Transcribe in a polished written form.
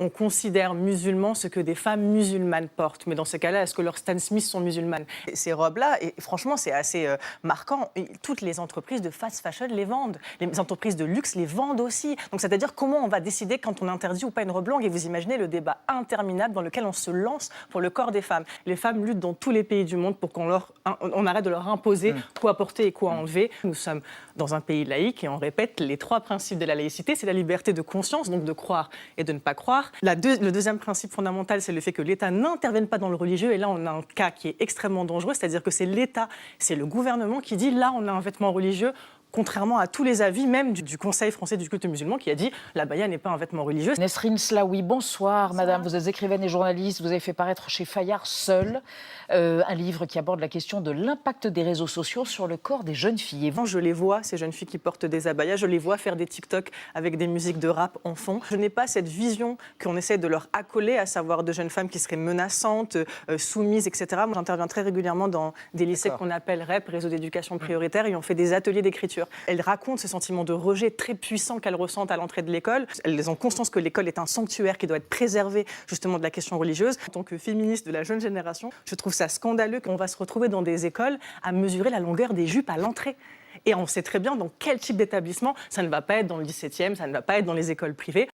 On considère musulmans ce que des femmes musulmanes portent. Mais dans ce cas-là, est-ce que leurs Stan Smith sont musulmanes? Ces robes-là, et franchement, c'est assez marquant. Et toutes les entreprises de fast fashion les vendent. Les entreprises de luxe les vendent aussi. Donc, c'est-à-dire comment on va décider quand on interdit ou pas une robe longue? Et vous imaginez le débat interminable dans lequel on se lance pour le corps des femmes. Les femmes luttent dans tous les pays du monde pour on arrête de leur imposer quoi porter et quoi enlever. Nous sommes dans un pays laïque et on répète les 3 principes de la laïcité. C'est la liberté de conscience, donc de croire et de ne pas croire. Le deuxième principe fondamental, c'est le fait que l'État n'intervienne pas dans le religieux. Et là, on a un cas qui est extrêmement dangereux, c'est-à-dire que c'est l'État, c'est le gouvernement qui dit là, on a un vêtement religieux. Contrairement à tous les avis, même du Conseil français du culte musulman, qui a dit la baya n'est pas un vêtement religieux. Nesrine Slaoui, bonsoir madame. Vous êtes écrivaine et journaliste. Vous avez fait paraître chez Fayard Seul un livre qui aborde la question de l'impact des réseaux sociaux sur le corps des jeunes filles. Et je les vois, ces jeunes filles qui portent des abayas, je les vois faire des TikTok avec des musiques de rap en fond. Je n'ai pas cette vision qu'on essaie de leur accoler, à savoir de jeunes femmes qui seraient menaçantes, soumises, etc. Moi, j'interviens très régulièrement dans des lycées qu'on appelle REP, Réseau d'éducation prioritaire, et on fait des ateliers d'écriture. Elles racontent ce sentiment de rejet très puissant qu'elles ressentent à l'entrée de l'école. Elles ont conscience que l'école est un sanctuaire qui doit être préservé justement de la question religieuse. En tant que féministe de la jeune génération, je trouve ça scandaleux qu'on va se retrouver dans des écoles à mesurer la longueur des jupes à l'entrée. Et on sait très bien dans quel type d'établissement. Ça ne va pas être dans le 17e, ça ne va pas être dans les écoles privées.